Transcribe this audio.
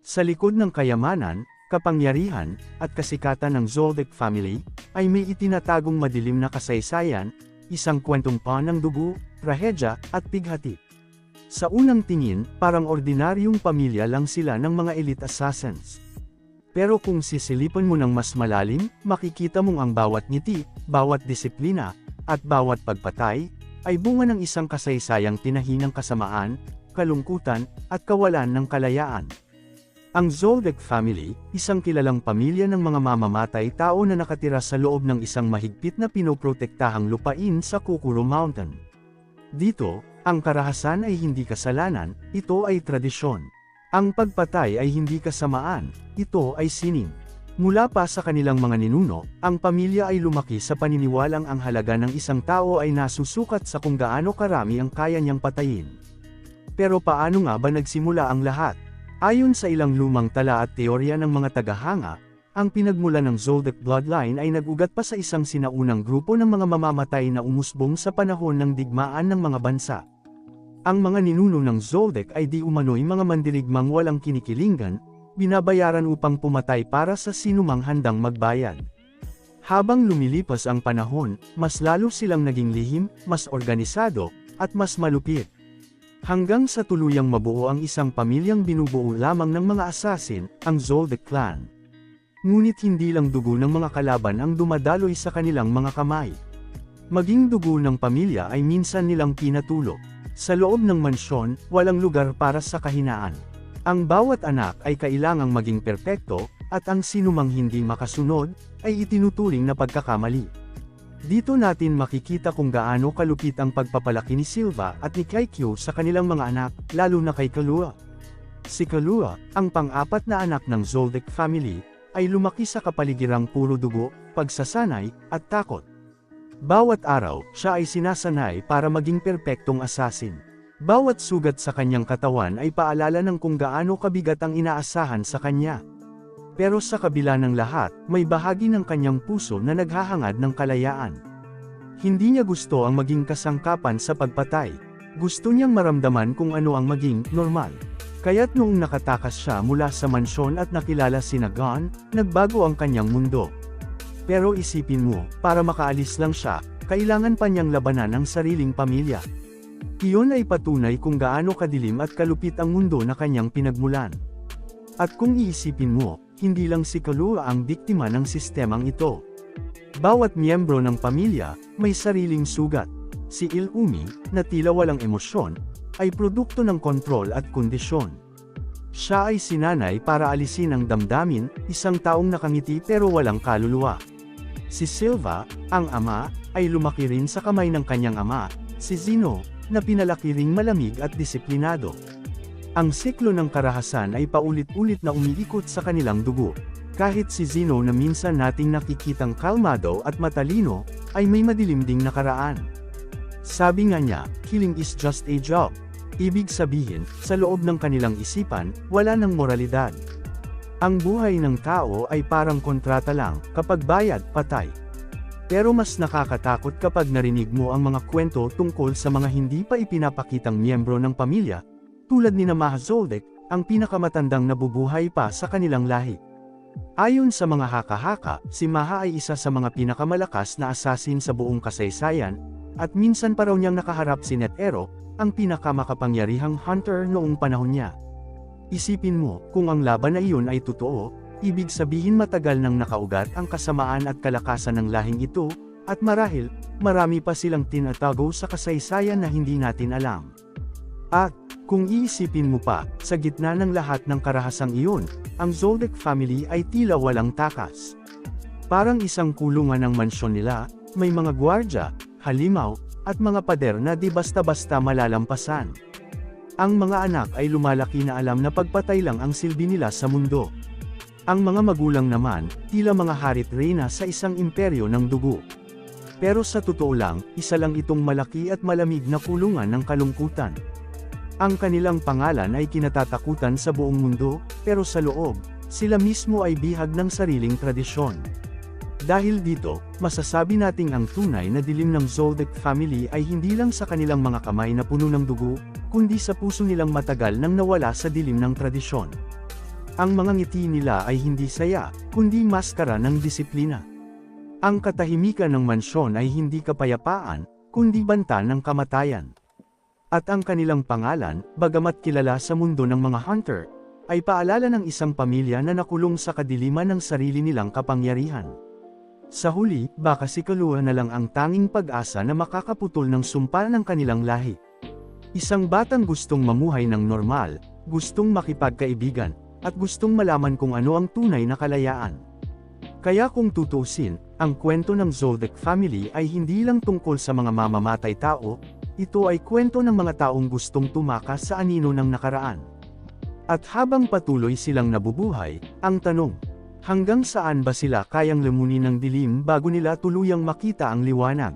Sa likod ng kayamanan, kapangyarihan, at kasikatan ng Zoldyck family, ay may itinatagong madilim na kasaysayan, isang kwentong pa ng dugo, trahedya, at pighati. Sa unang tingin, parang ordinaryong pamilya lang sila ng mga elite assassins. Pero kung sisilipan mo ng mas malalim, makikita mong ang bawat ngiti, bawat disiplina, at bawat pagpatay, ay bunga ng isang kasaysayang tinahinang kasamaan, kalungkutan, at kawalan ng kalayaan. Ang Zoldyck family, isang kilalang pamilya ng mga mamamatay tao na nakatira sa loob ng isang mahigpit na pinoprotektahang lupain sa Kukuro Mountain. Dito, ang karahasan ay hindi kasalanan, ito ay tradisyon. Ang pagpatay ay hindi kasamaan, ito ay sining. Mula pa sa kanilang mga ninuno, ang pamilya ay lumaki sa paniniwalang ang halaga ng isang tao ay nasusukat sa kung gaano karami ang kaya niyang patayin. Pero paano nga ba nagsimula ang lahat? Ayon sa ilang lumang tala at teorya ng mga tagahanga, ang pinagmula ng Zoldyck bloodline ay nagugat pa sa isang sinaunang grupo ng mga mamamatay na umusbong sa panahon ng digmaan ng mga bansa. Ang mga ninuno ng Zoldyck ay di umano'y mga mandirigmang walang kinikilingan, binabayaran upang pumatay para sa sinumang handang magbayad. Habang lumilipas ang panahon, mas lalo silang naging lihim, mas organisado, at mas malupit. Hanggang sa tuluyang mabuo ang isang pamilyang binubuo lamang ng mga assassin, ang Zoldyck clan. Ngunit hindi lang dugo ng mga kalaban ang dumadaloy sa kanilang mga kamay. Maging dugo ng pamilya ay minsan nilang pinatulog. Sa loob ng mansyon, walang lugar para sa kahinaan. Ang bawat anak ay kailangang maging perpekto, at ang sinumang hindi makasunod, ay itinuturing na pagkakamali. Dito natin makikita kung gaano kalupit ang pagpapalaki ni Silva at ni Kaikyo sa kanilang mga anak, lalo na kay Killua. Si Killua, ang pang-apat na anak ng Zoldyck family, ay lumaki sa kapaligirang puro dugo, pagsasanay, at takot. Bawat araw, siya ay sinasanay para maging perpektong assassin. Bawat sugat sa kanyang katawan ay paalala ng kung gaano kabigat ang inaasahan sa kanya. Pero sa kabila ng lahat, may bahagi ng kanyang puso na naghahangad ng kalayaan. Hindi niya gusto ang maging kasangkapan sa pagpatay. Gusto niyang maramdaman kung ano ang maging normal. Kaya't noong nakatakas siya mula sa mansyon at nakilala sina Gon, nagbago ang kanyang mundo. Pero isipin mo, para makaalis lang siya, kailangan pa niyang labanan ang sariling pamilya. Iyon ay patunay kung gaano kadilim at kalupit ang mundo na kanyang pinagmulan. At kung iisipin mo, hindi lang si Killua ang biktima ng sistemang ito. Bawat miyembro ng pamilya, may sariling sugat. Si Illumi, na tila walang emosyon, ay produkto ng kontrol at kondisyon. Siya ay sinanay para alisin ang damdamin, isang taong nakangiti pero walang kaluluwa. Si Silva, ang ama, ay lumaki rin sa kamay ng kanyang ama, si Zeno, na pinalaki ring malamig at disiplinado. Ang siklo ng karahasan ay paulit-ulit na umiikot sa kanilang dugo. Kahit si Zeno na minsan nating nakikitang kalmado at matalino, ay may madilim ding nakaraan. Sabi nga niya, killing is just a job. Ibig sabihin, sa loob ng kanilang isipan, wala ng moralidad. Ang buhay ng tao ay parang kontrata lang, kapag bayad, patay. Pero mas nakakatakot kapag narinig mo ang mga kwento tungkol sa mga hindi pa ipinapakitang miyembro ng pamilya, tulad ni Maha Zoldyck, ang pinakamatandang nabubuhay pa sa kanilang lahi. Ayon sa mga haka-haka, si Maha ay isa sa mga pinakamalakas na assassin sa buong kasaysayan, at minsan pa raw niyang nakaharap si Netero, ang pinakamakapangyarihang hunter noong panahon niya. Isipin mo, kung ang laban na iyon ay totoo, ibig sabihin matagal nang nakaugat ang kasamaan at kalakasan ng lahing ito, at marahil, marami pa silang tinatago sa kasaysayan na hindi natin alam. At, kung iisipin mo pa, sa gitna ng lahat ng karahasang iyon, ang Zoldyck family ay tila walang takas. Parang isang kulungan ng mansyon nila, may mga gwardya, halimaw, at mga pader na di basta-basta malalampasan. Ang mga anak ay lumalaki na alam na pagpatay lang ang silbi nila sa mundo. Ang mga magulang naman, tila mga harit reyna sa isang imperyo ng dugo. Pero sa totoo lang, isa lang itong malaki at malamig na kulungan ng kalungkutan. Ang kanilang pangalan ay kinatatakutan sa buong mundo, pero sa loob, sila mismo ay bihag ng sariling tradisyon. Dahil dito, masasabi nating ang tunay na dilim ng Zoldyck family ay hindi lang sa kanilang mga kamay na puno ng dugo, kundi sa puso nilang matagal nang nawala sa dilim ng tradisyon. Ang mga ngiti nila ay hindi saya, kundi maskara ng disiplina. Ang katahimikan ng mansyon ay hindi kapayapaan, kundi banta ng kamatayan. At ang kanilang pangalan, bagamat kilala sa mundo ng mga hunter, ay paalala ng isang pamilya na nakulong sa kadiliman ng sarili nilang kapangyarihan. Sa huli, baka si Kalua na lang ang tanging pag-asa na makakaputol ng sumpa ng kanilang lahi. Isang batang gustong mamuhay ng normal, gustong makipagkaibigan, at gustong malaman kung ano ang tunay na kalayaan. Kaya kung tutuusin, ang kwento ng Zoldyck family ay hindi lang tungkol sa mga mamamatay tao, ito ay kwento ng mga taong gustong tumakas sa anino ng nakaraan. At habang patuloy silang nabubuhay, ang tanong, hanggang saan ba sila kayang lamunin ng dilim bago nila tuluyang makita ang liwanag?